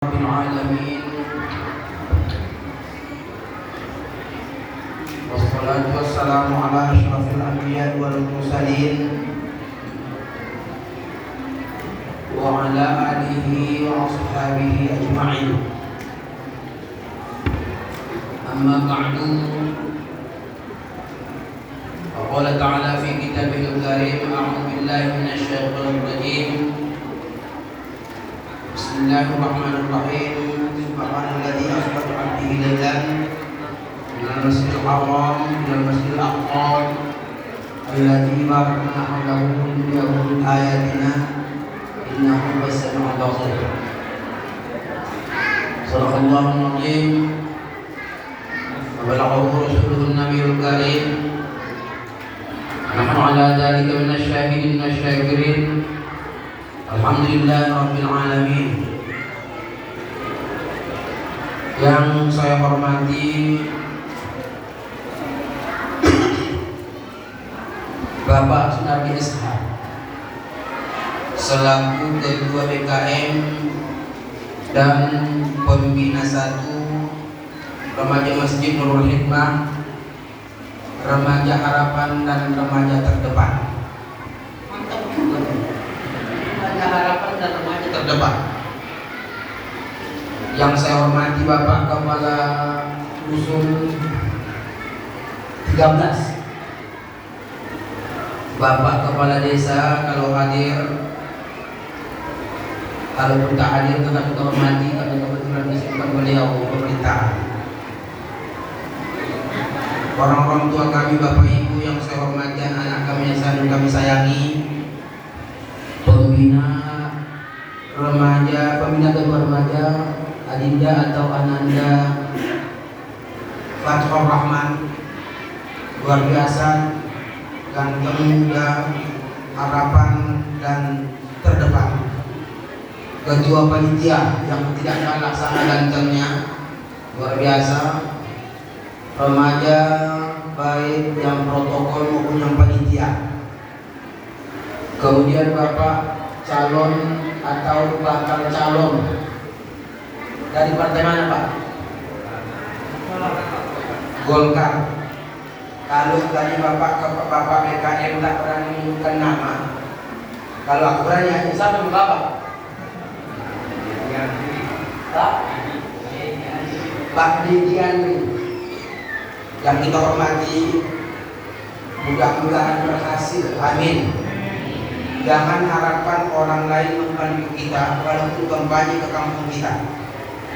Rabbil alamin. Wassalatu wassalamu ala asyrafil anbiya wal mursalin wa ala alihi wa ashabihi ajma'in. Amma ba'du. Qala ta'ala fi kitabihil karim, a'udzu billahi minasy syaithanir rajim. Bismillahirrahmanirrahim. Subhanalladzi asra bi 'abdihi lailan minal masjidil haram ilal masjidil aqsa alladzi barakna hawlahu linuriyahu min ayatina innahu was-sami'ul basir. Shadaqallahul 'azim wa balagha rasuluhun nabiyul karim. Nahnu 'ala dzalika minasy syahidin wasyakirin. Alhamdulillah Rabbil Alamin. Yang saya hormati Bapak Sunardi SH selaku Ketua BKM dan Pembina 1 Remaja Masjid Nurul Hikmah, Remaja Harapan dan Remaja Terdepan. Mantap juga. Remaja Harapan dan Remaja Terdepan. Yang saya hormati Bapak Kepala Dusun 13, Bapak Kepala Desa kalau hadir, kalau tak hadir tetap kita hormati karena kebetulan disebutkan beliau pemerintah. Orang-orang tua kami, Bapak Ibu yang saya hormati, anak-anak kami yang selalu kami sayangi, pembina remaja, pembina kedua remaja, Adinda atau Ananda Fathur Rahman, luar biasa, ganteng muda, harapan dan terdepan. Ketua panitia yang tidak kalah sama gantengnya, luar biasa. Remaja baik yang protokol maupun yang panitia. Kemudian Bapak calon atau bakal calon dari partai mana Pak? Golkar. Kalau tadi Bapak BKM tak berani menyebutkan nama, kalau aku berani hanya siapa Bapak? Pak Didianri. Yang kita hormati, mudah-mudahan berhasil, amin. Jangan harapkan orang lain membantu kita walaupun kampanye ke kampung kita,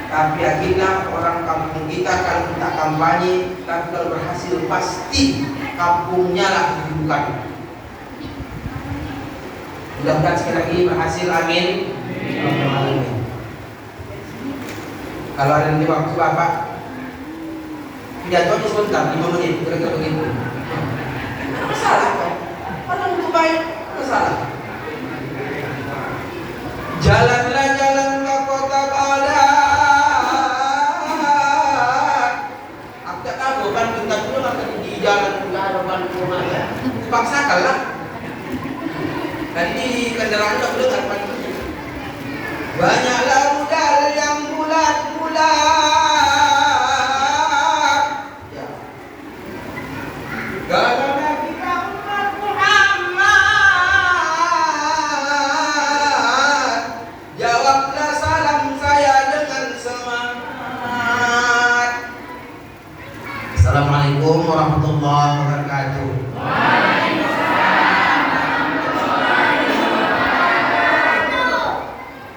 tapi yakinlah orang kampung kita kalau kita kampanye, tapi kalau berhasil pasti kampungnya lah dibutuhkan. Mudah-mudahan sekali lagi berhasil, amin. Kalau ada nanti waktu Bapak pidatonya sebentar, 5 menit, kira-kira begitu. Masalah kok, orang itu baik, masalah. Jalanlah jalan ke kota Badan. Aku tak tahu kan kita dulu akan di jalan ke hadapan rumah ya. Dipaksakan lah. Dan di kendaraan tak boleh kan. Banyaklah modal yang bulat-bulat. Karena kita umat Muhammad, jawablah salam saya dengan semangat. Assalamualaikum warahmatullahi wabarakatuh.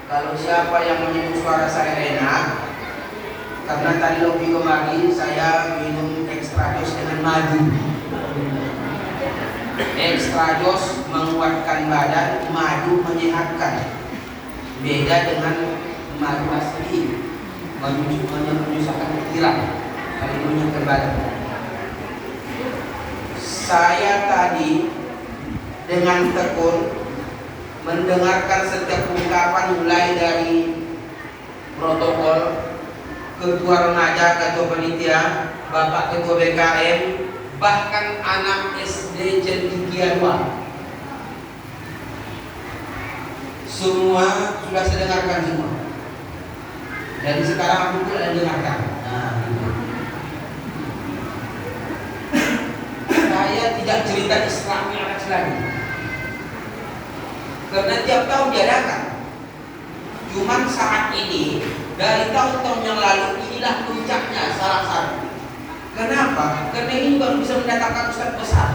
Kalau siapa yang menyebut suara saya enak, karena tadi lebih kemari saya minum extra dose dengan madu. Extra dose menguatkan badan, madu menyehatkan. Beda dengan madu asli, menyusahkan pikiran, kalau menyehatkan badan. Saya tadi dengan tekun mendengarkan setiap ungkapan mulai dari protokol, ketua remaja, ketua panitia, Bapak Ketua BKM, bahkan anak SD Cendikiawan. Semua sudah saya dengarkan semua. Dari sekarang aku pula dengarkan. Nah, gitu. Saya tidak cerita Isra Mi'raj lagi, karena tiap tahun diadakan. Cuman saat ini dari tahun-tahun yang lalu inilah puncaknya salah satu. Kenapa? Karena ini baru bisa mendatangkan ustaz besar.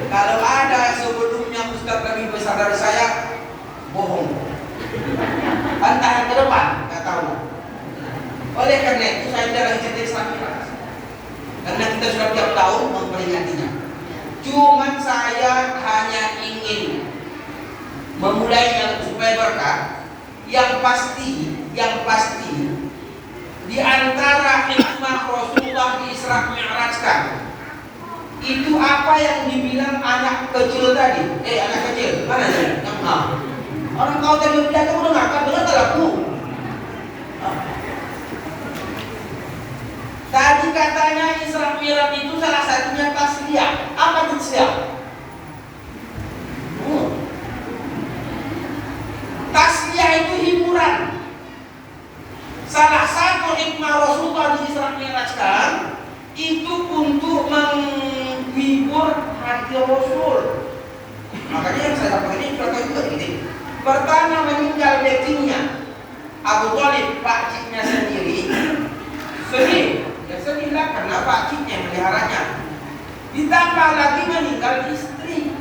Kalau ada sebelumnya ustaz lebih besar dari saya, bohong. Entah yang ke depan, nggak tahu. Oleh karena itu saya tidak lagi cerita Isra Mi'raj, karena kita sudah tiap tahun memperingatinya. Cuman saya hanya ingin memulainya supaya berkah. Yang pasti di antara hikmah Rasulullah di Isra Mi'rajkan itu apa yang dibilang anak kecil tadi. Anak kecil, mana ya? Orang kau tadi bilang kamu dengarkan, dengar aku. Tadi katanya Isra Mi'raj itu salah satunya tasliyah. Apa tasliyah? Tasliyah itu hiburan. Salah satu hikmah Rasulullah di Isra Mi'rajkan itu untuk menghibur hati Rasul. Makanya yang saya dapat ini contoh juga gitu. Pertama meninggal batinnya Abu Thalib, pakciknya sendiri, sedih. Ya sedihlah karena pakciknya meliharanya. Ditambah lagi meninggal istri.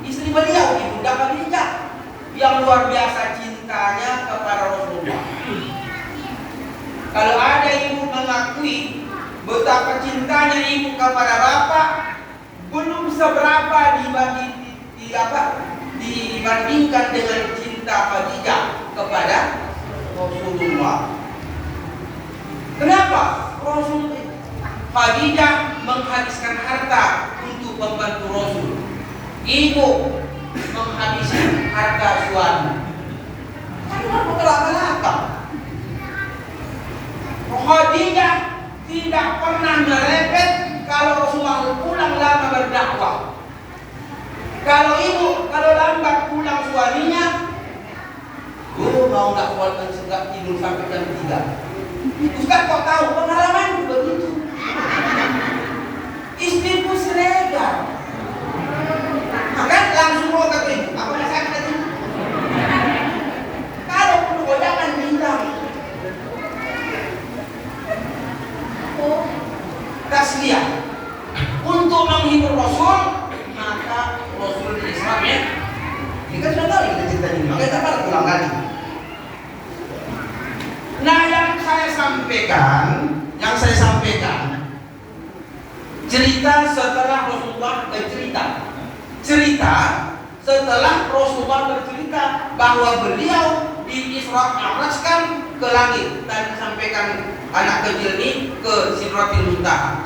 Istri beliau, Ibunda Khadijah, yang luar biasa cintanya kepada Rasulullah. Kalau ada ibu mengakui betapa cintanya ibu kepada bapak, belum seberapa dibandingkan dengan cinta Khadijah kepada Rasulullah. Kenapa? Khadijah menghabiskan harta untuk membantu Rasul. Ibu menghabiskan harta suami. Kenapa belakang? Khadijah tidak pernah merepet kalau Rasulullah pulang lama berdakwah. Kalau lambat pulang suaminya, mau nggak kuatkan segak tidur sampai jam 3. Ustaz kok tahu? Pengalaman begitu. Istriku serega. Maka langsung mau kata ibu, apa yang saya kata ibu? Kalau perlu kau jangan bintang. Tasliyah untuk menghibur Rasul, maka Rasul di Isra Mi'raj. Ini kan sudah tahu kita cerita ini, makanya tak pada pulang lagi. Nah, yang saya sampaikan cerita setelah Rasulullah bercerita bahwa beliau di Isra Mi'rajkan ke langit dan disampaikan anak kecil ini ke Sidratil Muntaha.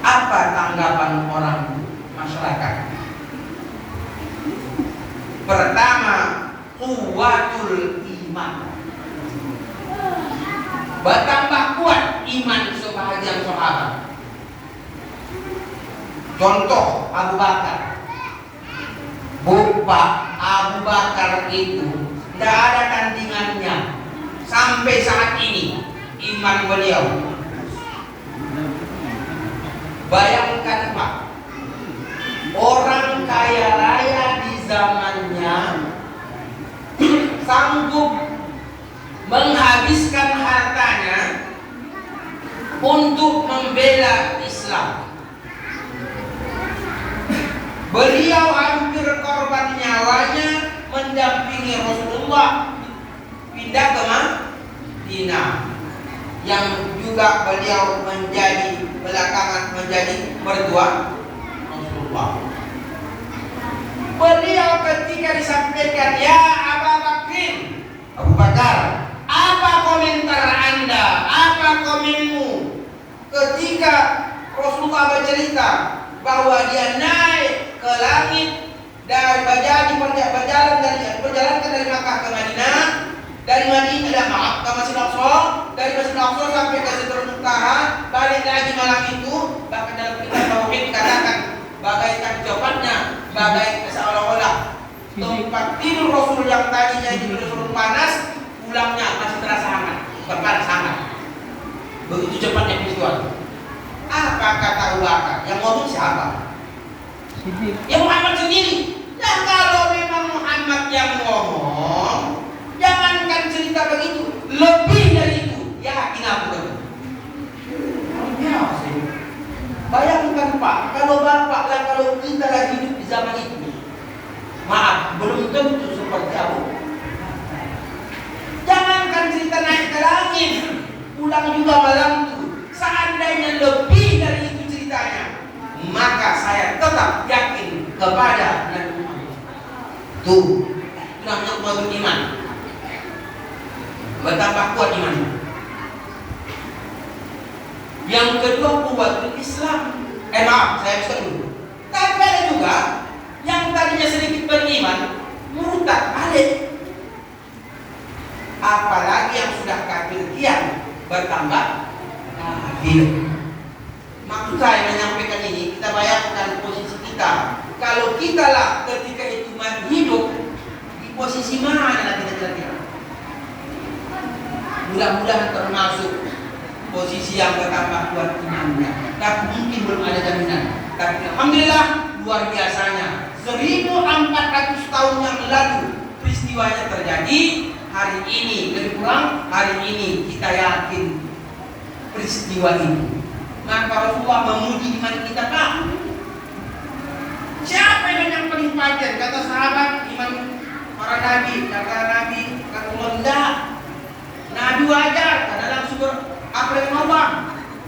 Apa tanggapan orang masyarakat? Pertama, kuwatul iman. Bertambah kuat iman sebahagian sahabat. Contoh Abu Bakar. Bapak Abu Bakar itu tidak ada tandingannya sampai saat ini iman beliau. Bayangkan Pak, orang kaya raya di zamannya sanggup menghabiskan hartanya untuk membela Islam. Beliau hampir korban nyawanya mendampingi Rasulullah pindah ke Madinah, yang juga beliau belakangan menjadi mertua Rasulullah. Beliau ketika disampaikan, ya Abu Bakar, apa komentar Anda, apa komenmu ketika Rasulullah bercerita bahwa dia naik ke langit dari berjalan dari Makkah ke Madinah, dari Madinah ke Masjidil Aqsa, dari Masjidil Aqsa sampai ke Sidratul Muntaha, balik lagi malam itu, bahkan dalam bagai seolah-olah tempat tidur Rasul yang tadinya itu Rasul panas, pulangnya masih terasa hangat, berpanas hangat. Begitu cepatnya peristiwa. Apa kata ulama? Yang ngomong siapa? Ya Muhammad sendiri. Dan kalau memang Muhammad yang ngomong, jangankan cerita begitu, lebih dari itu, yakin aku kan? Bayangkan Pak, kalau Bapak dan kalau kita lagi hidup di zaman itu, maaf, belum tentu seperti aku. Jangankan cerita naik ke langit, pulang juga malam itu. Seandainya lebih dari itu ceritanya, maka saya tetap yakin kepada Nabi Muhammad. Tuh, itu namanya kuat iman. Betapa kuat imannya. Yang kedua kuat Islam. Maaf, saya bisa dulu. Tapi ada juga yang tadinya sedikit beriman, murtad alik. Apalagi yang sudah kafir kian bertambah kafir. Maksud saya menyampaikan ini, kita bayangkan posisi kita. Kalau kita lah ketika itu hidup, di posisi mana kita kira-kira? Mudah-mudahan termasuk posisi yang bertambah kuat imannya. Tapi mungkin belum ada jaminan. Tapi alhamdulillah luar biasanya 1400 tahun yang lalu peristiwanya terjadi. Hari ini lebih kurang, hari ini kita yakin peristiwa ini. Maka Rasulullah memuji iman kita, Pak. Siapa yang paling paten? Kata sahabat, iman para nabi. Kata Nabi, kata Allah, enggak. Nabi wajar, karena langsung apa yang Allah.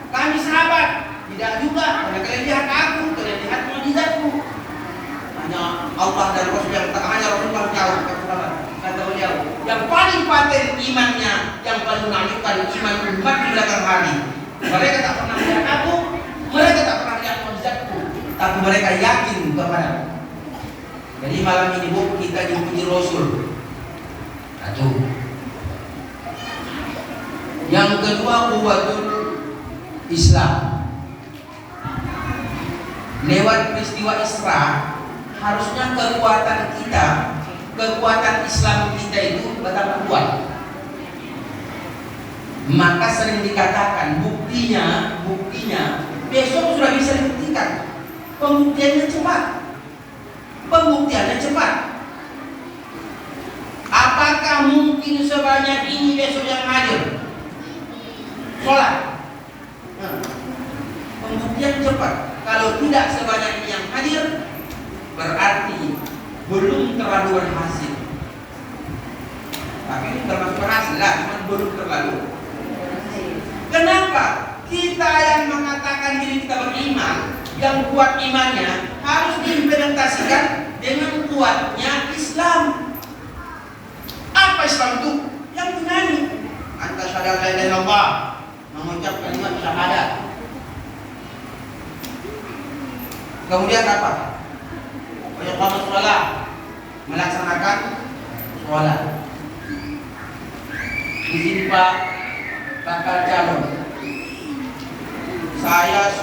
Kami sahabat, tidak juga. Karena kalian lihat aku, kalian lihat mukjizatku. Hanya Allah dan Rasul yang tak hanya Rasulullah jauh. Kata beliau, yang paling paten imannya, yang paling menunjukkan iman umat di belakang hari. Mereka tak pernah lihat aku, mereka tak pernah lihat mukjizatku, tapi mereka yakin kepada. Jadi malam ini Bu, kita dipuji Rasul. Satu. Yang kedua kuwatul Islam. Lewat peristiwa Isra, harusnya kekuatan kita, kekuatan Islam kita itu betapa kuat. Maka sering dikatakan buktinya besok sudah bisa dibuktikan. Pembuktiannya cepat. Apakah mungkin sebanyak ini besok yang hadir sholat? Pembuktian cepat. Kalau tidak sebanyak ini yang hadir, berarti belum terlalu berhasil. Tapi ini termasuk berhasil lah, cuma belum terlalu. Kenapa? Kita yang mengatakan diri kita beriman, yang kuat imannya harus diimplementasikan dengan kuatnya Islam. Apa Islam itu? Yang menyanyi anta syahadat la ilaha illallah, mengucap kalimat syahadat. Kemudian apa? Iqamah shalah, melaksanakan sholat. Di sini Pak bakal calon. Saya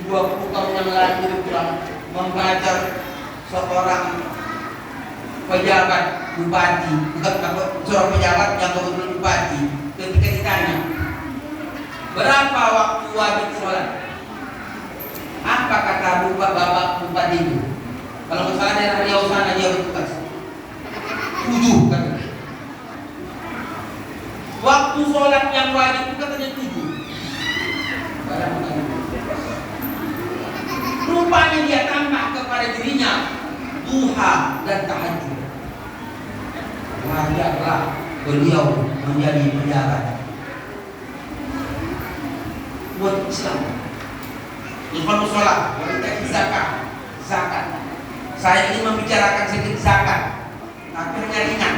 20 tahun yang lalu pulang mengajar seorang pejabat bupati, seorang pejabat yang kebetulan bupati. Ketika ditanya berapa waktu wajib sholat, apa kata bapak bupati itu? Kalau nggak salah daerah Riau sana dia bertugas 7 kan. Waktu sholat yang wajib itu katanya 7. Rupanya dia tambah kepada dirinya duha dan tahajud. Wajarlah beliau menjadi pejabat buat Islam. Ikhwan sholat, zakat. Saya ingin membicarakan sedikit zakat, tapi hanya ringan.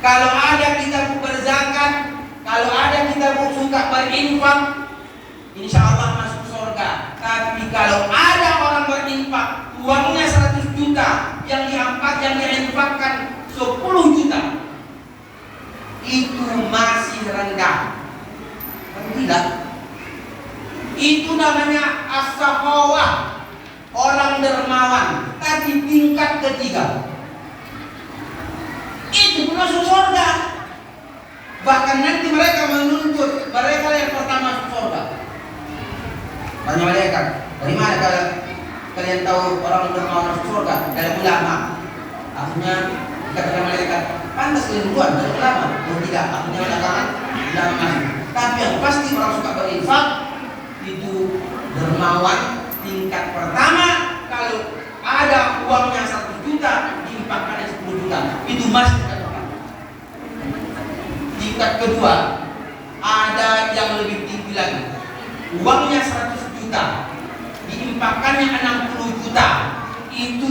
Kalau ada kita berzakat, kalau ada kita suka berinfak, insya Allah masuk surga. Tapi kalau ada orang berinfak, uangnya 100 juta, yang diinfakkan 10 juta, itu masih rendah. Tidak. Itu namanya as-sakhawah, orang dermawan. Tapi laki-laki tingkat ketiga itu pun masuk surga. Bahkan nanti mereka menuntut mereka yang pertama masuk surga. Tanya malaikat, dari mana kalian tahu orang yang mau masuk surga? Dari ulama. Akhirnya kata malaikat, pantas kalian duluan dari ulama. Oh tidak, akhirnya belakangan ulama masuk. Tapi yang pasti orang suka berinfak itu dermawan tingkat pertama. Kalau ada uangnya 1 juta diinfakkan 10 juta, itu masih tingkat pertama. Tingkat kedua ada yang lebih tinggi lagi, uangnya 100 juta diinfakkannya 60 juta, itu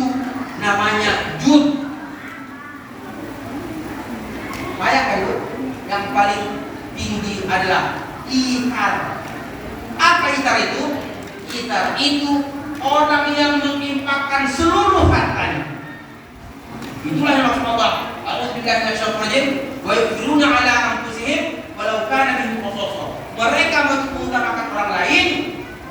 namanya jud. Bayangkan itu. Yang paling tinggi adalah itar. Apa itar itu? Itar itu orang yang menginfakkan seluruh hartanya. Itulah yang maksud Allah. Allah berikan syaitan wa yufiruna ala anfusihim walau kana bihim khasasah. Mereka mengutamakan orang lain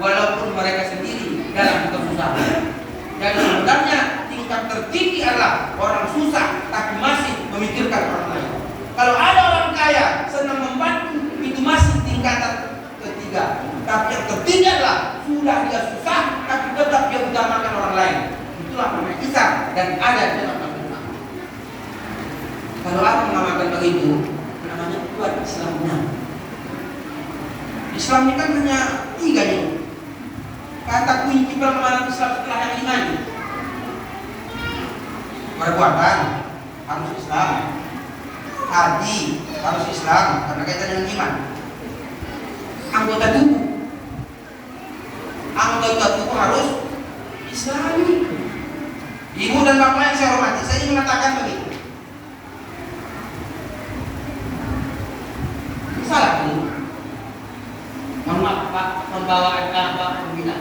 walaupun mereka sendiri dalam kesusahan. Dan sebenarnya tingkat tertinggi adalah orang susah tapi masih memikirkan orang lain. Kalau ada orang kaya senang membantu, itu masih tingkatan ketiga. Tapi yang tertinggi adalah sudah dia susah tapi tetap dia utamakan orang lain. Itulah namanya ihsan dan ada dalam Al-Quran. Kalau aku mengamalkan begitu, namanya kuat Islamnya. Islam ini kan hanya 3 nih. Kata kunci perkembangan Islam setelah yang 5 ini. Perbuatan harus Islam, haji harus Islam karena kaitan dengan iman. Anggota tubuh harus Islami. Ibu dan bapak yang saya hormati, saya ingin mengatakan begitu. Salah dulu. Mohon maaf Pak, membawa anak pembina.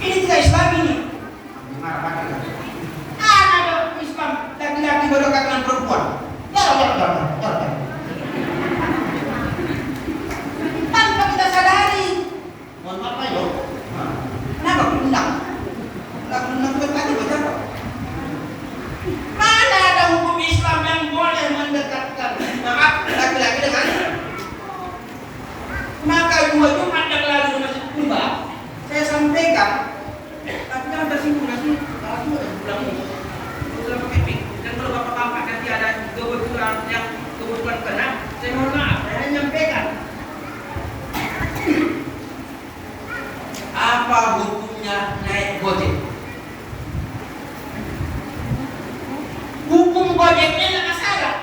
Ini tidak Islam ini. Marah-marah. Ada Islam laki-laki berdekat dengan perempuan. Jangan. Tanpa kita sadari. Mohon maaf Pak yo. Kenapa undang? Undang tadi baca apa? Mana ada hukum Islam yang boleh mendekatkan laki-laki dengan? Maka 2 Jumat yang lalu di Masjid Kuba saya sampaikan, tapi kan tersinggung nanti kalau pulang keping. Dan kalau bapak-bapak nanti ada kebetulan kena, saya mohon maaf, saya hanya menyampaikan. Apa hukumnya naik Gojek? Hukum Gojeknya tidak masalah.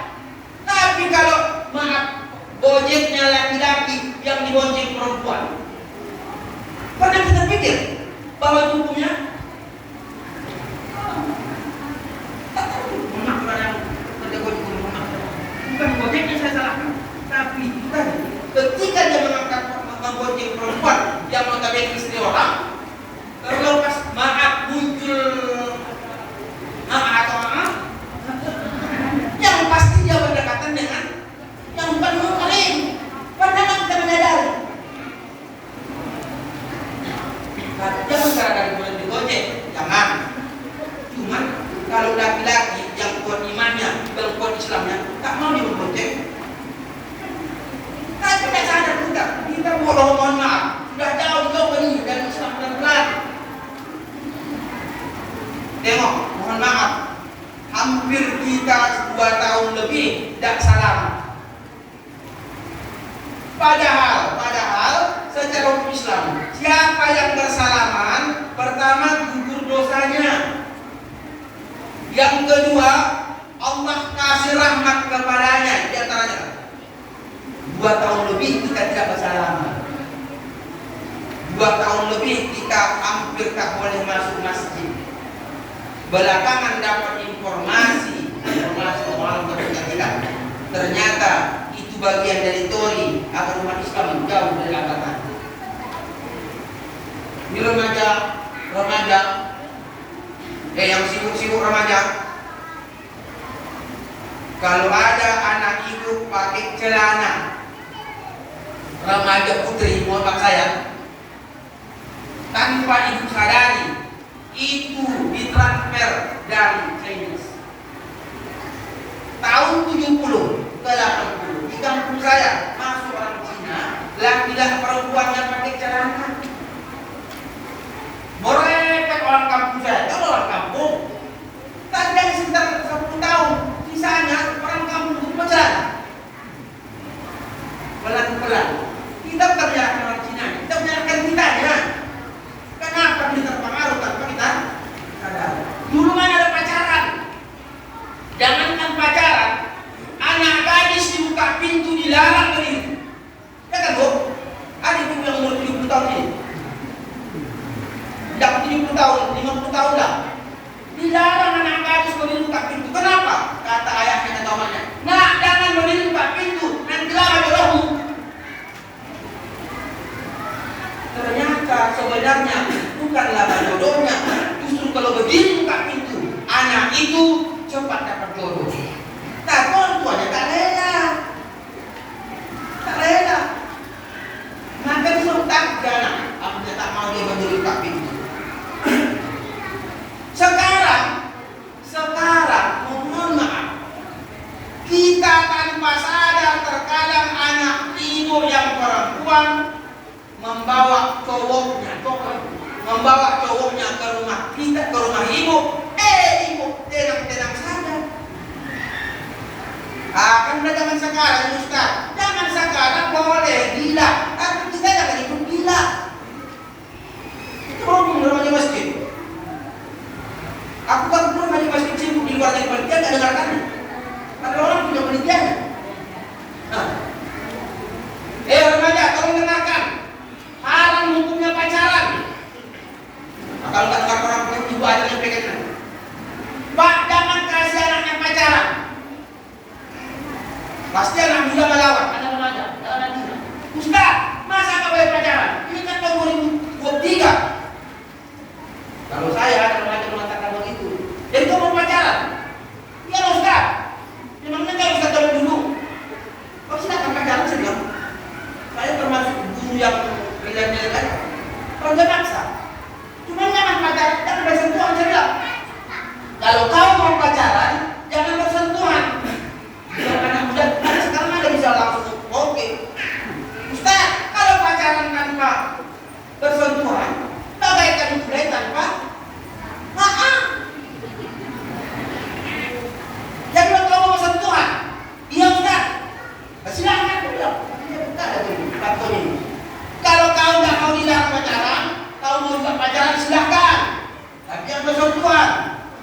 Tapi kalau maaf, Gojeknya laki-laki yang dibonceng perempuan, pernah kita pikir bahwa itu hukumnya? Tak tahu. Maaf yang kerja Gojek bukan Gojeknya saya salahkan, tapi tadi ketika dia mengangkat membonceng perempuan yang notabene istri orang, kalau pas maaf muncul yang pasti dia berdekatan dengan yang bukan muhrim. Padahal kita menyadari. Jangan gara-gara boleh digojek, jangan. Cuman kalau laki-laki yang kuat imannya, yang kuat Islamnya, tak mau digojek. Tapi tidak sadar kita mohon maaf, sudah jauh ini dari Islam pelan-pelan. Tengok, mohon maaf, hampir kita 2 tahun lebih tidak salam. Padahal secara hukum Islam, siapa yang bersalaman pertama gugur dosanya. Yang kedua, Allah kasih rahmat kepadanya. Di antaranya 2 tahun lebih kita tidak bersalaman. 2 tahun lebih kita hampir tak boleh masuk masjid. Belakangan dapat informasi soal ketika ternyata itu bagian dari teori agar umat Islam jauh dari agama. Ini remaja yang sibuk remaja, kalau ada anak ibu pakai celana remaja putri, mohon maaf saya, tanpa ibu sadari itu ditransfer dari Chinese. Tahun 70 ke 80 di kampung saya masuk orang Cina, laki-laki perempuannya pakai celana. Merepek orang kampung saya, kalau orang kampung tadi dari sekitar 10 tahun, sisanya orang kampung itu bercelana. Pelan-pelan kita bukan menyalahkan orang Cina, kita menyalahkan kitanya. Kenapa kita terpengaruh tanpa kita sadar? Dulu mana ada pacaran? Jangankan pacaran, anak gadis dibuka pintu dilarang berdiri. Ya kan Bu? Ada ibu yang umur 70 tahun ini, tidak 70 tahun, 50 tahun lah, dilarang anak gadis berdiri buka pintu. Kenapa? Kata ayahnya dan temannya, nah jangan berdiri buka pintu, nanti lama jodohmu. Ternyata sebenarnya bukanlah jodohnya, justru kalau berdiri buka pintu, anak itu cepat dapat jodoh. Nah, orang tuanya tak rela, tak rela. Maka disuruh tak jalan, aku tak mau dia berdiri buka pintu. Sekarang, mohon maaf, kita tanpa sadar terkadang anak ibu yang perempuan membawa cowoknya ke rumah kita, ke rumah ibu. Ibu tenang saja. Kan udah zaman sekarang Ustaz. Zaman sekarang boleh gila, tapi kita jangan ikut gila. Itu ngomong namanya masjid. Aku kan pernah di masjid sibuk di luar dari penelitian, gak dengarkan. Ada orang punya penelitiannya. Remaja, tolong dengarkan. Haram hukumnya pacaran. Nah, kalau tak dengar orang punya ibu aja yang pengen. Pak, jangan kasih anaknya pacaran. Pasti anak muda melawan. Ada remaja, jangan nanti. Ustaz, masa nggak boleh pacaran? Ini kan tahun 2023. Kalau saya ada remaja mengatakan begitu, jadi kau mau pacaran? Iya Ustaz. Memangnya nggak Ustaz zaman dulu? Kau silakan pacaran saja. Saya termasuk guru yang milenial aja. Kalau dia maksa, cuma jangan pacaran, jangan bersentuhan saja. Kalau kau mau pacaran, jangan bersentuhan. Jangan anak muda, ada sekarang ada bisa langsung oke. Ustaz, kalau pacaran tanpa bersentuhan, bagaikan mulai tanpa maaf. Jadi kalau kau mau bersentuhan, iya Ustaz, silakan bilang. Kalau kau nggak mau dilarang pacaran, kau mau juga pacaran silahkan, tapi yang bersentuhan.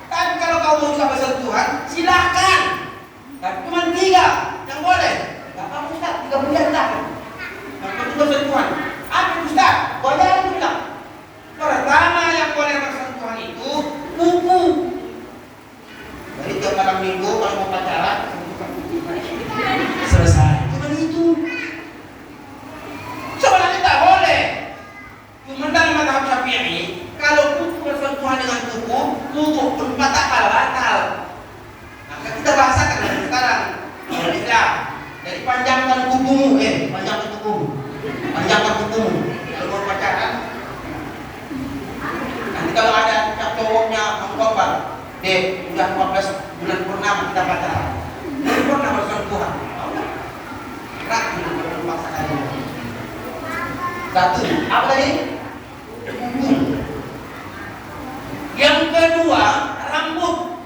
Tapi kalau kau mau juga bersentuhan, silahkan. Tapi cuma 3 yang boleh. Gak apa Ustaz, 3 bulan dah. Yang penting bersentuhan. Apa Ustaz? Boleh aku bilang. Pertama yang boleh bersentuhan itu kuku. Jadi tiap malam minggu kalau mau pacaran, selesai. Cuma itu. Sebenarnya tak boleh. Cuma dalam mazhab Syafi'i, kalau kuku bersentuhan dengan kuku pun batal. Maka kita bahasakan sekarang kalau Islam. Jadi panjangkan kukumu, panjangkan kukumu. Kalau mau pacaran, nanti kalau ada cowoknya mengkobar, udah 14 bulan purnama kita pacaran. Belum pernah bersentuhan. Rakyat memaksakan ini. Satu, apa tadi? Yang kedua, rambut.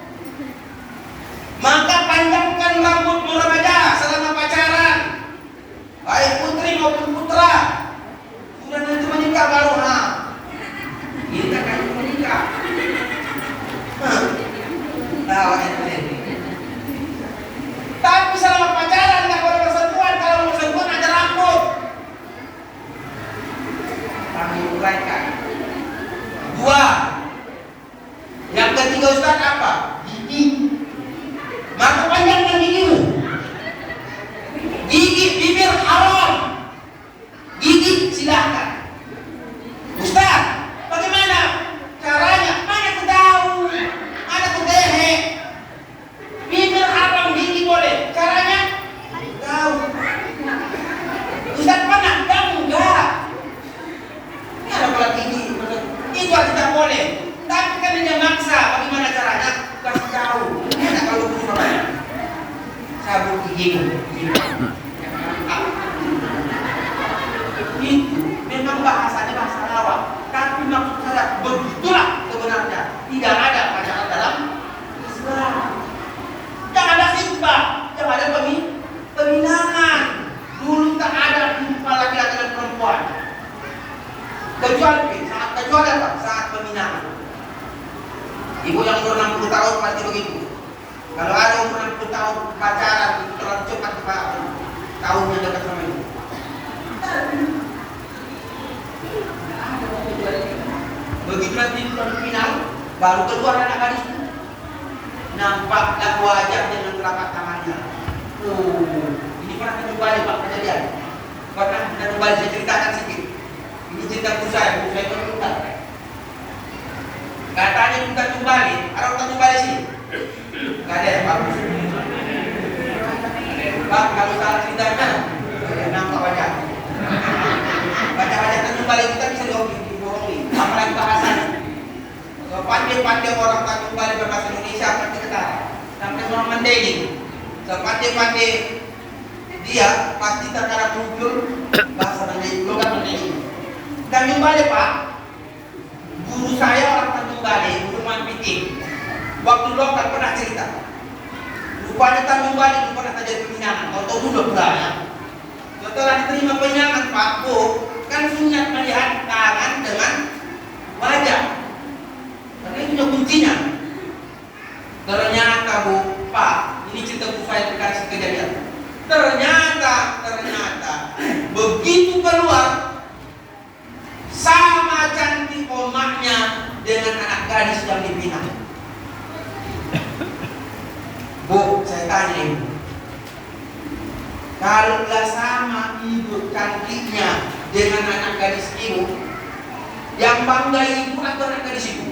Maka panjangkan rambutmu remaja selama pacaran, baik putri maupun putra. Sudah nanti menikah baru kita kan menikah. Tapi selama pacaran nggak boleh bersentuhan. Kalau bersentuhan ada rambut. Kami uraikan. 2. Yang ketiga Ustaz apa? Gigi. Maka panjangkan gigimu. Gigi, bibir haram. Gigi silahkan. Ustaz, bagaimana caranya? Mana aku tahu? Mana aku tehe? Bibir haram, gigi boleh. Caranya? Tahu. Ustaz pernah? Enggak. Ini ada pula gigi. Itu tidak boleh. Tapi itu ada Pak saat peminangan. Ibu yang umur 60 tahun pasti begitu. Kalau ada umur 60 tahun pacaran itu terlalu cepat Pak. Tahunnya dekat sama ibu. Begitu nanti final baru keluar anak gadis. Nampaklah wajah dengan telapak tangannya. Ini pernah kita kembali Pak kejadian. Pernah kita kembali saya ceritakan sedikit. Ini cerita saya minta. Katanya minta kembali, ada minta kembali sih. Gak ada ya Pak. Pak kalau salah ceritanya, nampak wajah. Wajah-wajah kembali kita bisa dibohongi. Apalagi bahasanya. Sepandai-pandai orang Tanjung Balai berbahasa Indonesia akan kita sampai orang Mandailing. Sepandai-pandai dia pasti terkadang muncul bahasa Mandailing, logat Mandailing. Tanjung Balai Pak, guru saya orang Tanjung Balai, guru Manpiting. Waktu lokal pernah cerita. Rupanya Tanjung Balai itu pernah terjadi peminangan. Atau dulu pula. Setelah diterima peminangan Pak, Bu, kan sunat melihat tangan dengan wajah. Karena itu punya kuncinya. Ternyata Bu, Pak, ini cerita Bu saya terkait kejadian. Ternyata begitu keluar sama cantik omaknya dengan anak gadis yang dipinang. Bu, saya tanya ibu, kalau sama ibu cantiknya dengan anak gadis ibu, yang bangga ibu atau anak gadis ibu?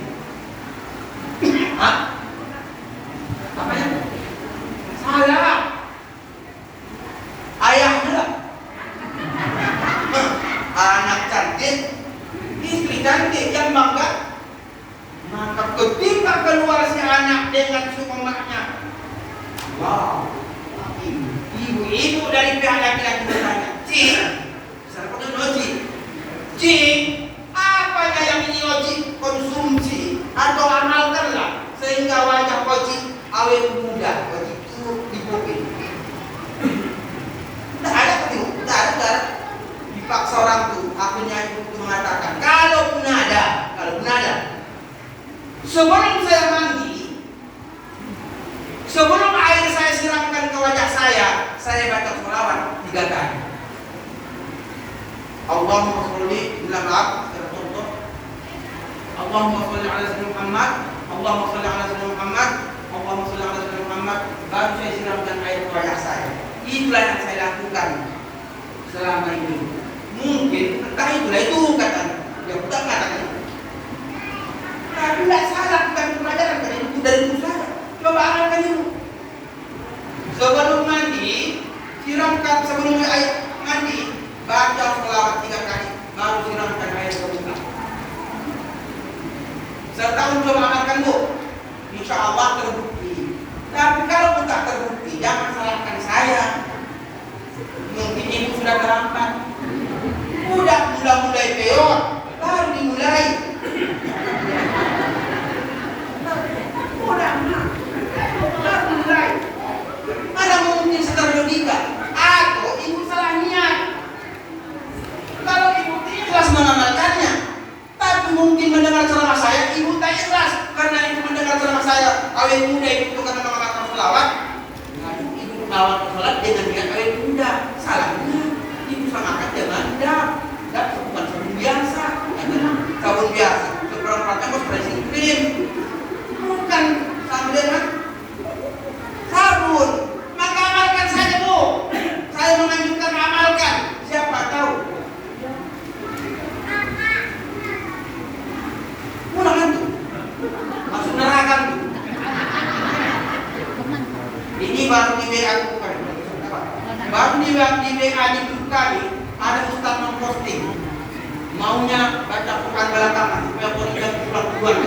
Hah? Apa ya? Salah. Ayahnya lah. Anak cantik, istri cantik, yang bangga. Maka ketika keluar si anak dengan sukumaknya, wow, ibu dari pihak laki-laki bertanya, Cik, siapa tuh Cik, apanya yang ini Oci konsumsi atau amalkanlah sehingga wajah Oci awet muda, Oci itu dipukul. Tidak ada, dipaksa orang tuh. Akhirnya ibu itu mengatakan, kalaupun ada, sebelum saya mandi, sebelum air saya siramkan ke wajah saya baca sholawat 3 kali. Allahumma sholli bila maaf, contoh. Allahumma sholli ala sayyidina Muhammad, Allahumma sholli ala sayyidina Muhammad, Allahumma sholli ala sayyidina Muhammad, baru saya siramkan air ke wajah saya. Itulah yang saya lakukan selama ini. Mungkin entah itulah itu katanya. Ya udah katakan. Tapi tidak salah, bukan pelajaran karena itu dari ibu saya. Coba amalkan itu. Sebelum mandi, siramkan sebelum air mandi, baca sholawat 3 kali, baru siramkan air ke muka. Setahun coba amalkan Bu, insya Allah terbukti. Tapi kalau tak terbukti, jangan salahkan saya. Mungkin ibu sudah terlambat. Mulai peot, baru dimulai. Mana mungkin seterlogika? Atau ibu salah niat. Kalau ibu ikhlas mengamalkannya, tapi mungkin mendengar ceramah saya, ibu tak ikhlas karena ibu mendengar ceramah saya. Awet muda itu karena mengamalkan sholawat. Lalu ibu mengamalkan sholat dengan niat awet muda. Salahnya ibu samakan dengan dap bukan sabun biasa. Sabun biasa. Seorang pakai bos pressing cream. Bukan sabun dengan sabun. Maka amalkan saja Bu. Saya menganjurkan amalkan. Siapa tahu. Pulang itu. Masuk neraka itu. Ini baru di WA bukan. Baru di WA di grup kami ada ustaz memposting. Maunya baca Quran belakangan supaya orang yang pulang duluan.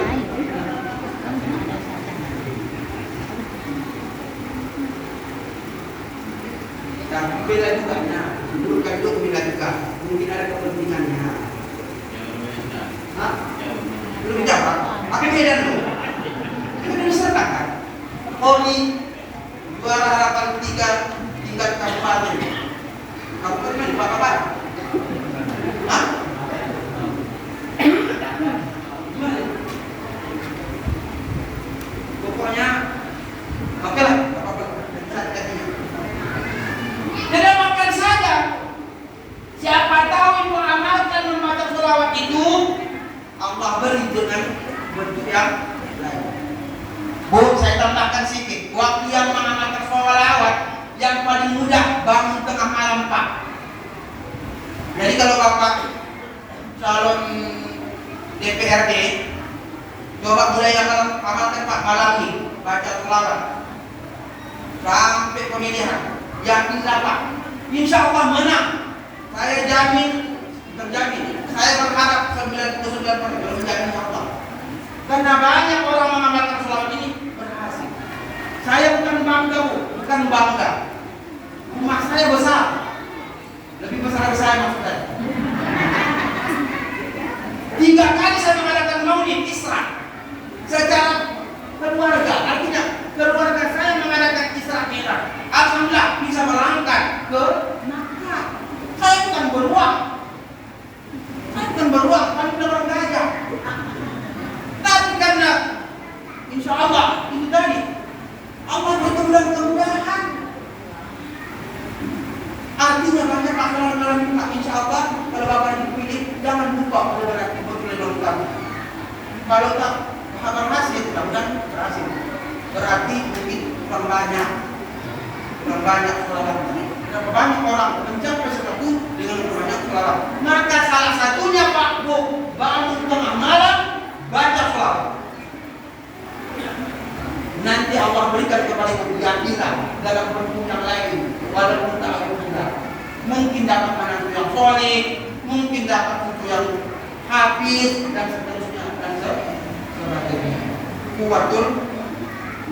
Dan bela juga, dudukkan dulu bela juga. Mungkin ada kepentingannya. Hah? Belum dijawab. Pakai beda dulu. Itu disertakan. Poli Juara Harapan 3 tingkat kabupaten. Kabupaten di Bapak. Hah? beri dengan bentuk yang lain. Bu, saya tambahkan sedikit. Waktu yang mengamalkan sholawat yang paling mudah bangun tengah malam, Pak. Jadi kalau Bapak calon DPRD, coba mulai amalkan Pak malam ini, baca sholawat sampai pemilihan. Yakinlah Pak, insya Allah menang. Saya jamin, terjamin. Saya berharap 99% menjamin Allah. Karena banyak orang mengamalkan sholawat ini berhasil. Saya bukan bangga, Bu, bukan bangga. Rumah saya besar, lebih besar dari saya maksudnya. 3 kali saya mengadakan maulid Isra secara keluarga, artinya keluarga saya mengadakan Isra Mi'raj. Alhamdulillah bisa berangkat ke Makkah. Saya bukan beruang, kami benar gajah. Tapi karena insya Allah ini tadi Allah berkemudahan. Artinya banyak amalan-amalan kita. Insya Allah kalau Bapak dipilih jangan lupa berkemudahan. Kalau tak berhasil, mudah-mudahan berhasil. Berarti mungkin banyak sholawat. Berapa banyak orang mencapai sesuatu dengan banyak sholawat. Maka salah satunya Pak Bu, bangun tengah malam baca sholawat. Nanti Allah berikan kepada keyakinan dalam bentuk yang lain, walaupun tak ada benar. Mungkin dapat menantu yang soleh, mungkin dapat cucu yang hafiz dan seterusnya dan sebagainya. Kuwatul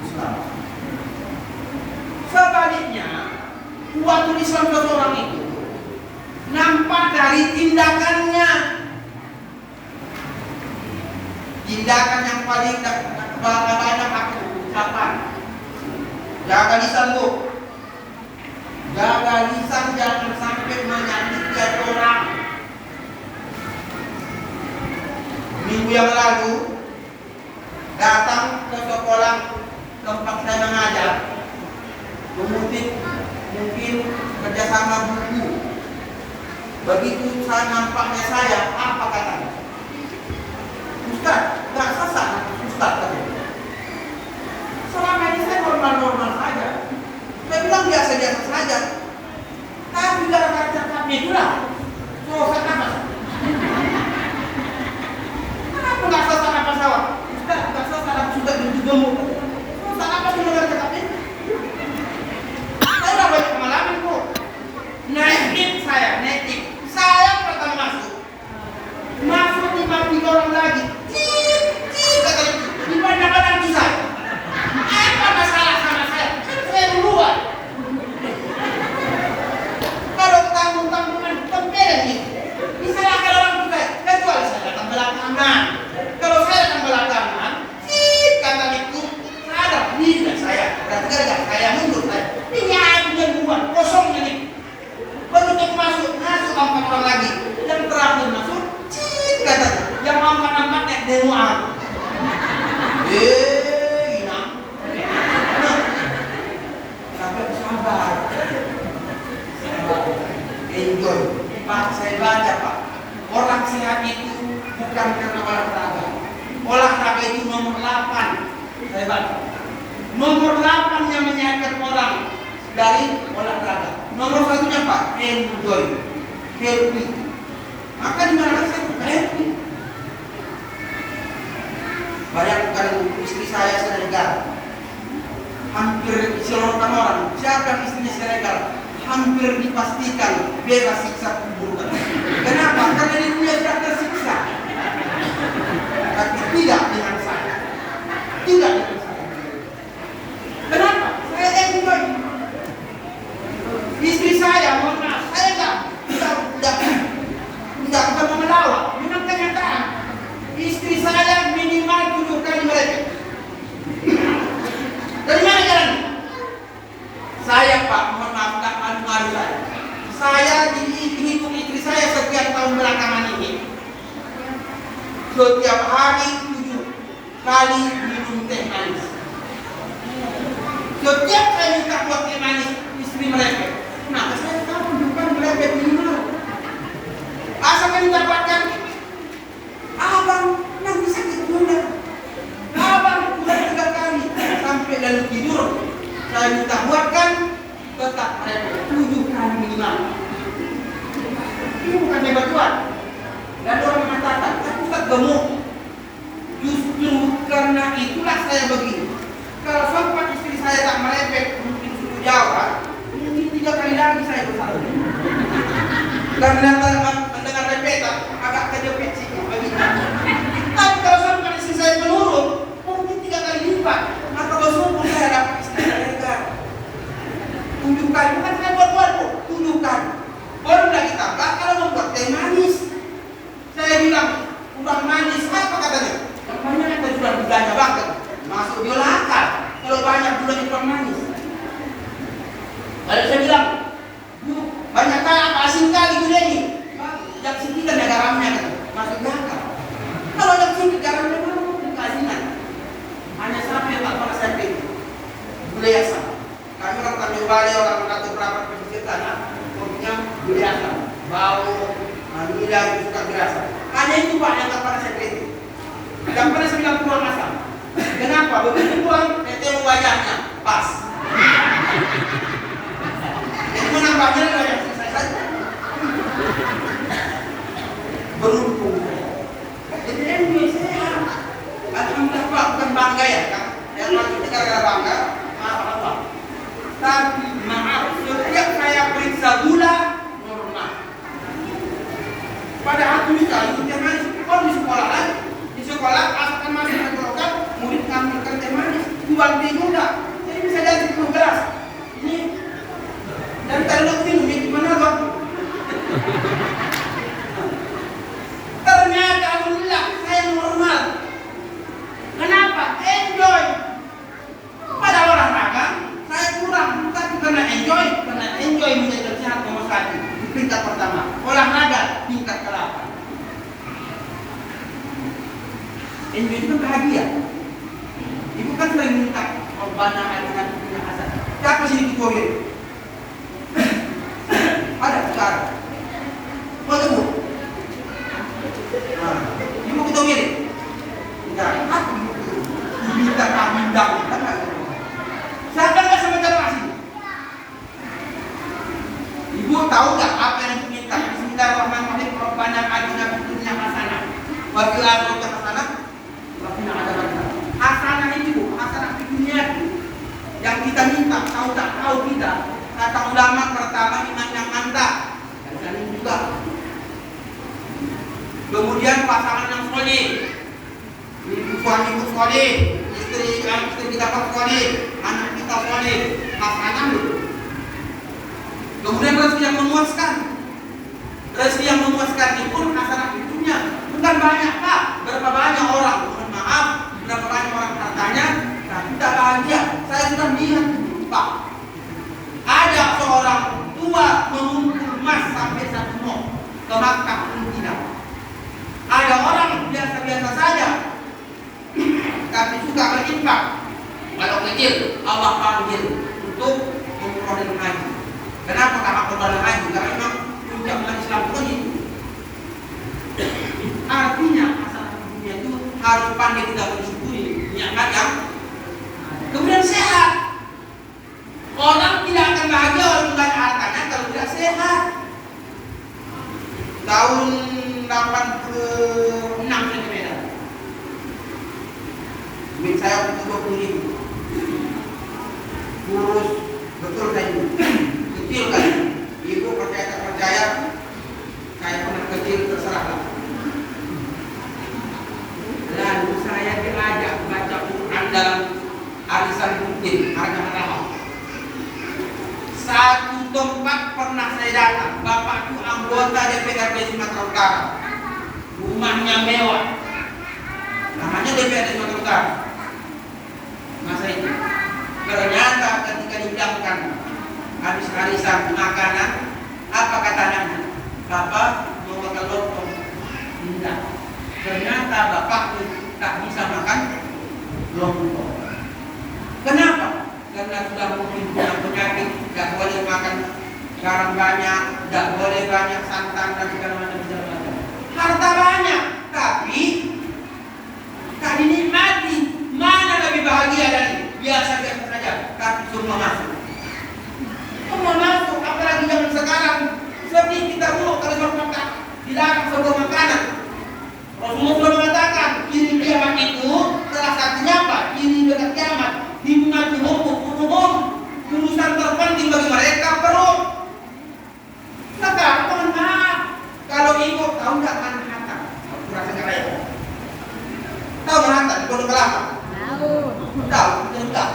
Islam. Sebaliknya, kuwatul Islam seseorang itu nampak dari tindakannya. Tindakan yang paling banyak aku ucapan. Jaga lisan, Bu. Jaga lisan, jangan sampai menyakiti orang. Minggu yang lalu datang ke sekolah tempat saya mengajar, mengutip mungkin kerjasama buku. Begitu saya nampaknya saya, apa katanya? Ustaz, gak sesat Ustaz katanya. Selama ini saya normal-normal saja. Saya bilang biasa-biasa saja. Tapi gara-gara cakapnya itulah saya apa? Kenapa gak sesat apa sawah? Ustaz, gak sesat aku sudah gemuk. Sesat apa sih gara-gara cakapnya? Saya udah banyak pengalaman kok. Naik tip. Saya pertama masuk 5 orang lagi. Katanya, di mana saya? Apa masalah sama saya? Saya duluan. Kalau tanggung-tanggungan tempel ini, disalahkan orang juga. Kecuali saya datang belakangan. Kalau saya datang belakangan, kata itu ada tidak saya. Berarti gara-gara saya mundur saya. Ini aja bukan kosong ini. Begitu masuk 4 orang lagi. Yang terakhir masuk, katanya, yang 4-4-nya demuan. Enjoy. Pak, saya baca Pak, orang sehat itu bukan karena olahraga. Olahraga itu nomor 8. Saya baca nomor 8 yang menyehatkan orang dari olahraga. Nomor 1-nya Pak, enjoy, happy. Maka di mana saya happy. Bayangkan istri saya Senegal, hampir diselonkan orang. Siapa istrinya Senegal? Hampir dipastikan bebas siksa kubur. Kenapa? Karena di dunia sudah tersiksa. Tapi tidak dengan saya. Tidak dengan saya. Kenapa? Saya enjoy. Istri saya, mohon maaf, saya tidak mau melawak. Memang kenyataan. Istri saya minimal 7 kali merepek. Dari mana jalan? Saya Pak, mohon maaf, tak malu-malu saya. Saya dihitung istri saya setiap tahun belakangan ini. Setiap hari 7 kali minum teh manis. Setiap saya minta buat teh manis, istri merepek. Nah, saya tahu bukan merepek minimal. Asal kami dapatkan, abang nanti saya begini. Kalau sempat istri saya tak merepek mungkin suku Jawa, mungkin 3 kali lagi saya bersalah. Karena mendengar repetan agak kejepit sih begini. Tapi kalau sempat istri saya menurun, mungkin 3 kali lipat. Maka bersyukur saya dapat istri mereka. Tunjukkan, bukan saya buat-buat, tunjukkan. Barulah kita tambah kalau membuat teh manis. Saya bilang, kurang manis, apa katanya? Banyak yang sudah gulanya banget, masuk biola akal. Kalau banyak gulanya kurang manis. Lalu saya bilang, Bu, banyak kali apa asin kali gula ini? Yang sedikit ada garamnya kan, masuk di akal. Kalau yang sedikit garamnya mana keasinan? Hanya sampai tak pernah saya pilih. Gula yang sama. Kami orang Tanjung Balai, orang Ratu Prapat pesisir tanah, kopinya gula yang sama. Bau, manila itu suka dirasa. Hanya itu Pak yang tak pernah saya pilih. Yang pernah saya bilang kurang asam. Kenapa? Begitu kurang, teteh wajahnya pas. Jadi menambahnya adalah yang selesai saja. Beruntung. Jadi ini sehat. Alhamdulillah Pak, bukan bangga ya kan? Yang masuk negara bangga, maaf Allah. Tapi maaf, setiap saya periksa gula normal. Padahal tulisan itu teh manis. Kalau di sekolah lagi, di sekolah asalkan masih tenggorokan, murid ngambilkan teh manis, jual teh juga. Jadi bisa jadi 10 gelas. Ini dan kalau minum ini gimana Bang? Ternyata alhamdulillah saya normal. Kenapa? Enjoy. Pada olahraga saya kurang, tapi karena enjoy menjadi sehat nomor 1 di peringkat pertama. Olahraga tingkat ke-8. Enjoy itu bahagia. Ibu kan sering minta Rabbana atina fid dunya hasanah. Siapa sini dikomen? Ada sekarang. Mau tunggu? Nah, ibu kita mirip. Enggak, aku minta kami undang. Siapa nggak sama jamaah sini? Ibu tahu nggak apa yang diminta? Bismillahirrahmanirrahim. Rabbana atina fid dunya hasanah wa fil akhirati hasanah wa qina adzabannar. Hasanah itu hasanah di dunia itu yang kita minta. Tahu tak tahu kita? Kata ulama pertama iman yang mantap. Dan ini juga. Kemudian pasangan yang soleh, suami pun soleh, istri kita pun soleh, anak kita soleh, pasangan itu. Kemudian rezeki yang memuaskan. Rezeki yang memuaskan itu pun hasanah hidupnya. Bukan banyak Pak, berapa banyak orang, mohon maaf, berapa banyak orang hartanya, tapi tak bahagia. Saya sudah lihat Pak, ada seorang tua mengumpul emas sampai 1 mol ke Makkah pun tidak. Ada orang biasa-biasa saja, tapi suka berinfak. Kalau kecil, Allah panggil untuk umroh dan haji. Kenapa tak umroh dan haji? Karena memang puncak umat Islam itu ini. Artinya masalah dunia itu harus pandai kita bersyukuri nikmat yang kemudian sehat. Orang tidak akan bahagia walaupun banyak hartanya kalau tidak sehat. Tahun 86 cm. Duit saya untuk 20.000. Kurus betul saya itu. Kecil kan. Ibu percaya tak percaya, saya pernah kecil terserahlah. Lalu saya diajak baca Quran dalam arisan rutin harga halal. Satu tempat pernah saya datang, bapakku anggota DPRD Sumatera Utara, rumahnya mewah, namanya DPRD Sumatera Utara. Masa itu, ternyata ketika dihidangkan habis arisan makanan, apa kata anaknya? Bapak mau makan lontong? Tidak. Ternyata bapakku tak bisa makan lontong. Kenapa? Karena sudah mungkin punya penyakit, tidak boleh makan garam banyak, tidak boleh banyak santan dan segala macam. Harta banyak, tapi tak dinikmati. Mana lebih bahagia dari biasa-biasa saja, tapi semua masuk. Semua masuk, apalagi zaman sekarang. Seperti kita dulu kalau makan dilarang sebuah makanan. Rasulullah sudah mengatakan ciri kiamat itu salah satunya apa? Ciri pondok kelapa? Tahu, enggak.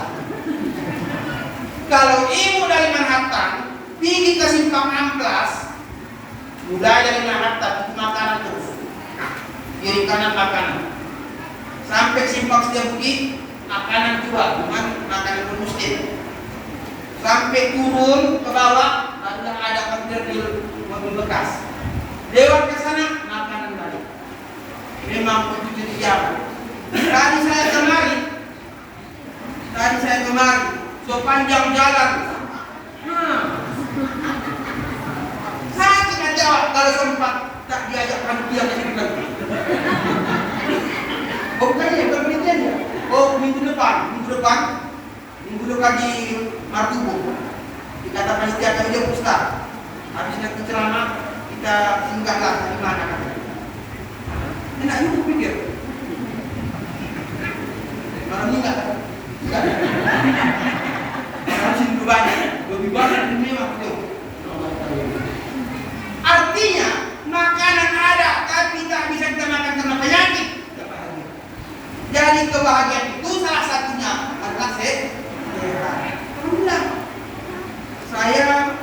Kalau ibu dari Manhattan pergi ke simpang Amplas, mulai dari Manhattan itu makanan terus, kiri kanan makanan, sampai simpang Setiabudi makanan juga, makanan muslim. Sampai turun ke bawah, lalu ada kontainer mobil bekas. Lewat ke sana makanan balik. Memang itu jadi jalan. Tadi saya kemari, sepanjang jalan. Saya tidak jawab kalau sempat tak diajak panitia ke sini lagi. Oh bukan ya, bukan panitia ya. Oh minggu depan di Martubo. Dikata panitia kami dia Ustaz. Habis nak ceramah kita singgahlah di mana kan. Enak juga pikir. Malam ini enggak. Harus lebih banyak ini waktu. Artinya makanan ada tapi tak bisa kita makan karena penyakit. Jadi kebahagiaan itu salah satunya adalah sehat. Saya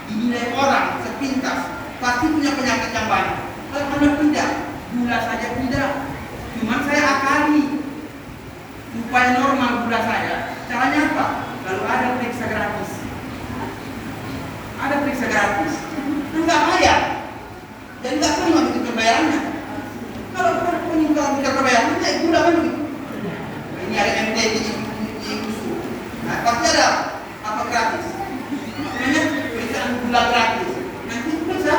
dinilai orang sepintas pasti punya penyakit yang banyak. Kalau Anda tidak, gula saja tidak. Cuman saya akali supaya normal gula saya. Caranya apa? Kalau ada periksa gratis. Enggak bayar. Dan enggak perlu bikin pembayarannya. Kalau meninggal bikin pembayarannya, gula kan begitu. Ini ada MT di usul. Nah, pasti ada apa gratis. Namanya periksaan gula gratis. Nanti periksa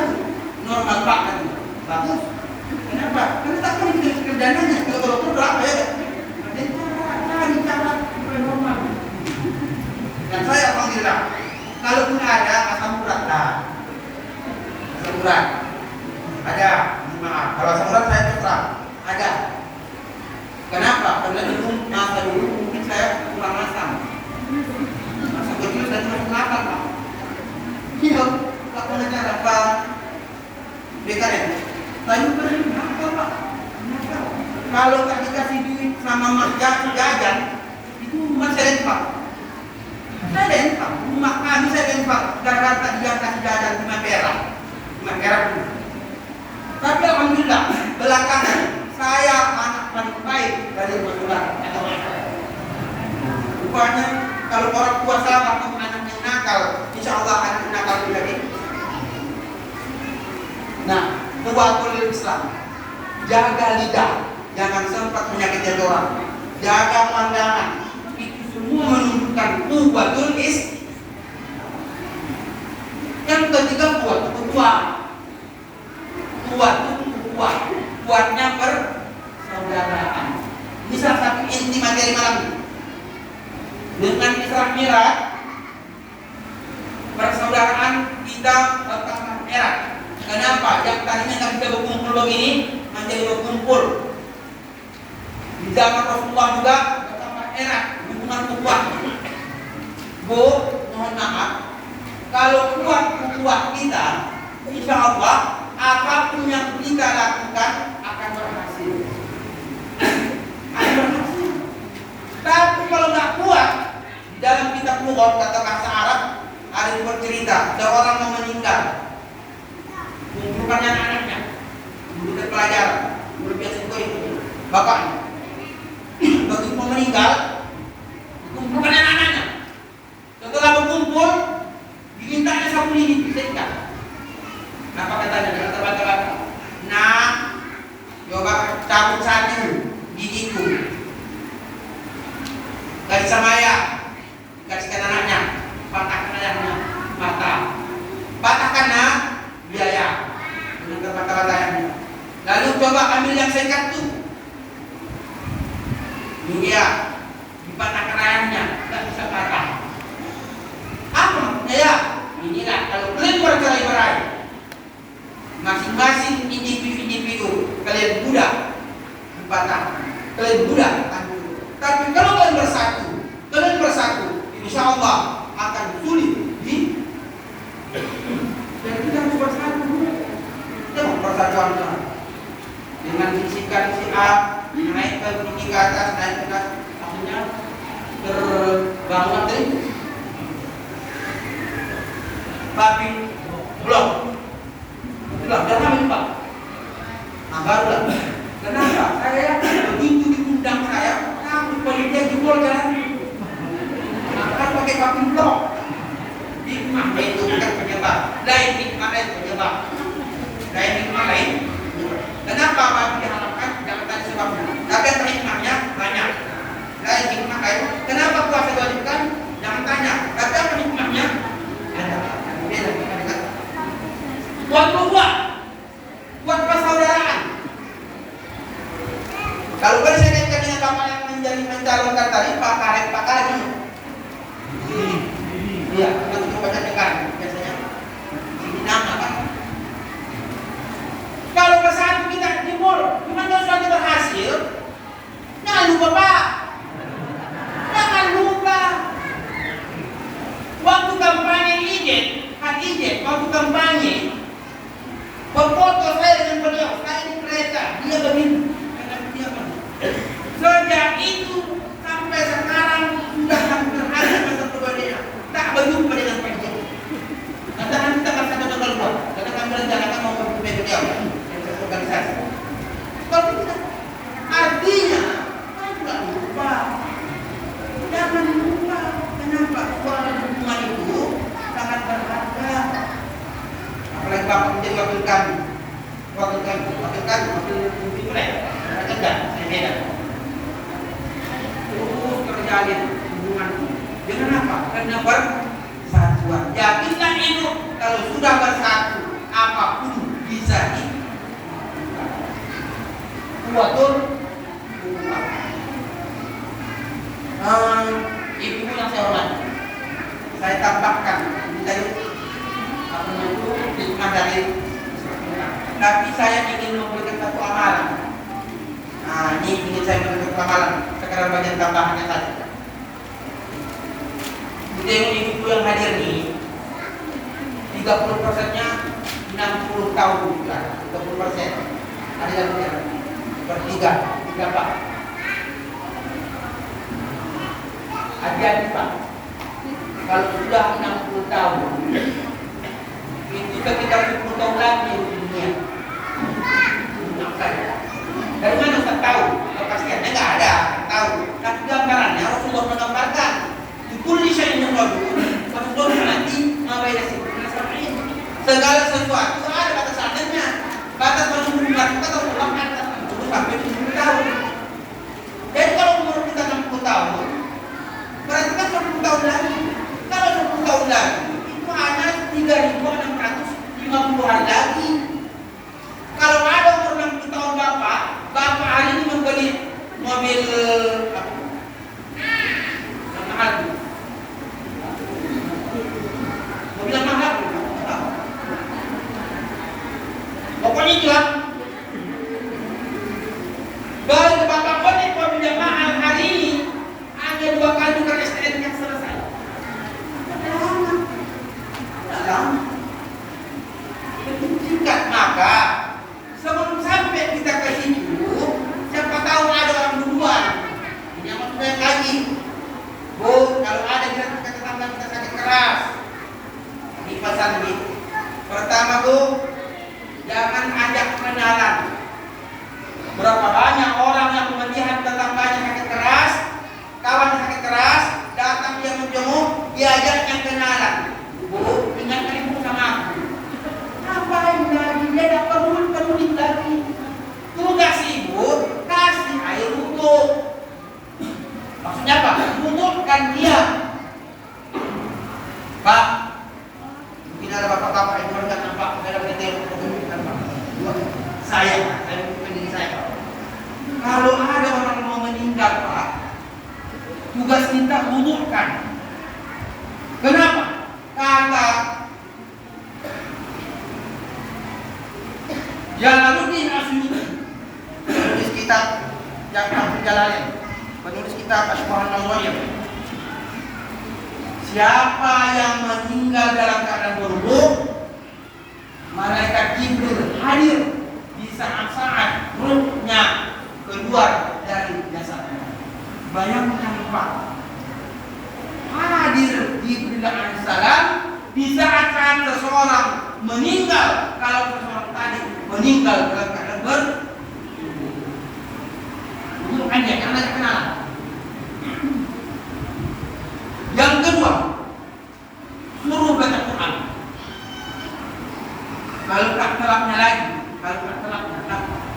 normal Pak kan. Bagus. Kenapa? Karena tak perlu bikin dananya. Kalau berapa ya? Cari cara supaya normal. Dan saya alhamdulillah, kalaupun ada asam urat ada. Maaf, kalau asam urat saya terserah ada. Kenapa? Karena masa dulu mungkin saya kurang asam kecil dan masuk akal Pak. Iya, tak pernah cara Pak. BKN. Saya beri apa Pak? Kalau tak dikasih duit sama mak jajan, itu rumah saya lempar. Rumah kami saya lempar. Gara-gara tak dia kasih jajan 5 perak dulu. Tapi alhamdulillah belakangan saya anak paling baik dari rumah saudara atau rupanya kalau orang tua salah atau anak yang nakal, insya Allah anak yang nakal lagi. Nah, kuwatul Islam, jaga lidah, jangan sempat menyakiti orang, jaga pandangan, itu semua menunjukkan kuwatul Islam. Yang ketiga kuatnya persaudaraan. Ini salah satu inti materi malam ini. Dengan Isra Mi'raj, persaudaraan kita bertambah erat. Kenapa? Yang tadinya tak bisa berkumpul begini menjadi berkumpul. Di zaman Rasulullah juga bertambah erat, hubungan kuat. Bu, mohon maaf, kalau kuat kita, insya Allah apapun yang kita lakukan akan berhasil. Tapi kalau nggak kuat, di dalam kitab Lughah kata bahasa Arab ada yang bercerita seorang mau meninggal, mengumpulkan anak-anaknya, memberikan pelajaran, berbiasa itu bapaknya. Begitu mau meninggal, mengumpulkan anak-anaknya. Setelah berkumpul, dimintanya satu lini disingkat. Apa katanya? Kata bata-bata. Nah, coba cabut satu gigiku. Kasih sama ayah, kasihkan anaknya, patahkan ayahnya, patahkan biaya dengan kata-kata ayahnya. Lalu coba ambil yang singkat tuh, ini dia, dipatahkan ayahnya, tak bisa patah. Apa maksudnya ya? Inilah kalau kalian bercerai-berai, masing-masing individu kalian mudah dipatahkan, kalian mudah. Tapi kalau kalian bersatu, insya Allah akan sulit di. Dan kita harus bersatu. Kita mau persatuan dengan bisikan si A, naik ke tinggi ke atas, naik ke atas, akhirnya terbangun tadi. Tapi belum, jangan Pak. Nah, barulah. Kenapa? Saya begitu diundang saya, kamu panitia jebol jalan. Akan pakai pakai blok. Hikmah itu bukan penyebab. Lain hikmah lain penyebab. Lain hikmah lain. Kenapa Bapak diharapkan? Jangan tanya sebabnya. Tapi apa hikmahnya? Banyak. Lain hikmah lain. Kenapa puasa diwajibkan? Jangan tanya. Tapi apa hikmahnya? Ada. Beda dengan buat buat persaudaraan. Kalau boleh saya kaitkan dengan bapak yang menjadi mencalonkan tadi, Pak Karet ini. Iya, kita coba dengar biasanya. Ini nama kan. Kalau bersatu kita jebol, gimana suatu berhasil? Jangan lupa Pak. Jangan lupa. Waktu kampanye waktu kampanye, berfoto saya dengan beliau, saya di kereta, dia begini. Sejak itu sampai sekarang sudah hampir ada masa perbedaan. Tak berjumpa dengan Pak Jokowi. Nanti kita akan satu tanggal 2. Karena kami rencanakan mau bertemu beliau yang organisasi. Kalau tidak, artinya tidak lupa. Jangan lupa. Kenapa? Soal hubungan itu sangat berharga. Apalagi Bapak menjadi wakil kami, wakil boleh. Enggak, saya beda. Terus terjalin hubungan dengan apa? Karena bersatuan. Yakinlah itu kalau sudah bersatu, apapun bisa dibuat. Ibu yang saya hormati, saya tambahkan dari hikmah dari, tapi saya ingin memberikan satu amalan. Nah, ini ingin saya memberikan amalan. Sekarang bagian tambahannya saja. Dengan ibu yang hadir ini, 30%-nya 60 tahun juga, 30%. Ada yang bertiga Pak. Hati-hati Pak. Kalau sudah 60 tahun, itu ketika 10 tahun lagi di dunia. Dari mana Ustaz tahu? Kepastiannya nggak ada, tahu. Tapi gambarannya Rasulullah menggambarkan. Kulli syai'in qadar. Rasulullah nanti ngapain sih? Segala sesuatu ada batasannya. Batas menumbuhkan kita Rasulullah atas 60 sampai 70 tahun. Jadi kalau umur kita 60 tahun, berarti kan 10 tahun lagi. Kalau 10 tahun lagi, itu hanya 3.650 hari lagi. Kalau ada umur 60 tahun Bapak hari ini membeli mobil apa? Mahal. Mobil mahal. Pokoknya itu lah. Baru Bapak beli mobil yang mahal hari ini hanya 2 kali tukar STNK yang selesai. Dalam singkat maka sebelum sampai kita ke situ, siapa tahu ada orang duluan yang mau lagi. Bu, kalau ada kita tetangga kita sakit keras, di pasar ini. Pertama Bu, jangan ajak kenalan. Berapa banyak orang yang melihat tetangganya sakit keras, kawan sakit keras, datang dia menjenguk, diajaknya kenalan. Bu, ingatkan ibu sama aku. Ngapain lagi? Dia tak peduli lagi. Tugas ibu kasih air wudhu. Maksudnya apa? Wudhukan dia. Pak, mungkin ada bapak-bapak yang baru nggak nampak, ada detail saya bukan diri saya. Kalau ada orang mau meninggal Pak, tugas kita wudhukan. Kenapa? Kata Jalaluddin Asyuti, penulis kitab yang Jalalain, penulis kitab Asmaul Nawawi. Siapa yang meninggal dalam keadaan berwudu, malaikat Jibril hadir di saat-saat ruhnya keluar Bayangkan Pak, hadir Jibril alaihissalam di saat seseorang meninggal. Kalau seseorang tadi meninggal dalam keadaan bukan dia yang ada kenalan. Yang kedua, suruh baca Quran. Kalau tak telapnya lagi, kalau tak telapnya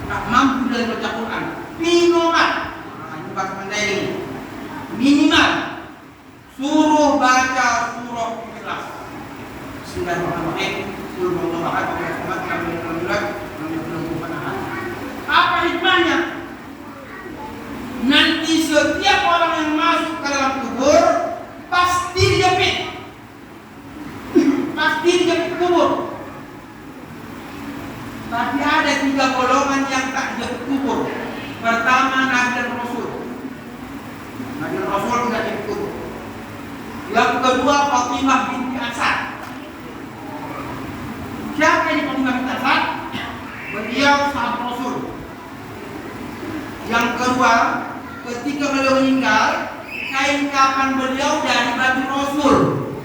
tak mampu dari baca Quran, minimal, ini bahasa Mandailing, minimal suruh baca surah Ikhlas. Bismillahirrahmanirrahim. Apa hikmahnya? Nanti setiap orang yang masuk ke dalam kubur pasti dijepit, pasti dijepit kubur. Tapi ada 3 golongan yang tak dijepit kubur. Pertama, Nabi dan Rasul. Nabi dan Rasul tidak dijepit kubur. Yang kedua, Fatimah binti Asad. Siapa ini Fatimah binti Asad? Beliau sahabat Rasul. Yang kedua, ketika beliau meninggal, kain kapan beliau dari baju Rasul.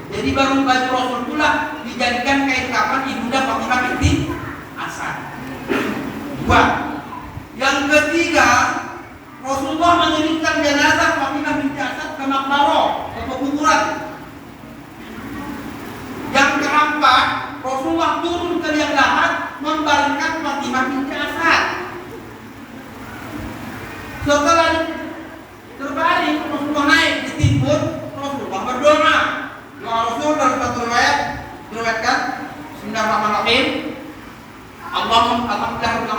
Jadi baru baju Rasul pula dijadikan kain kapan ibunda Fatimah binti Asad. 2. Yang ketiga, Rasulullah mengirimkan jenazah Fatimah binti Asad ke Maqbarah, ke kuburan. Yang keempat, Rasulullah turun ke liang lahat membaringkan Fatimah binti Asad. Setelah terbaring, Rasulullah naik di timbun, Rasulullah berdoa. Doa Rasul dalam satu riwayat diriwayatkan, Bismillahirrahmanirrahim. Allahumma alhamdulillah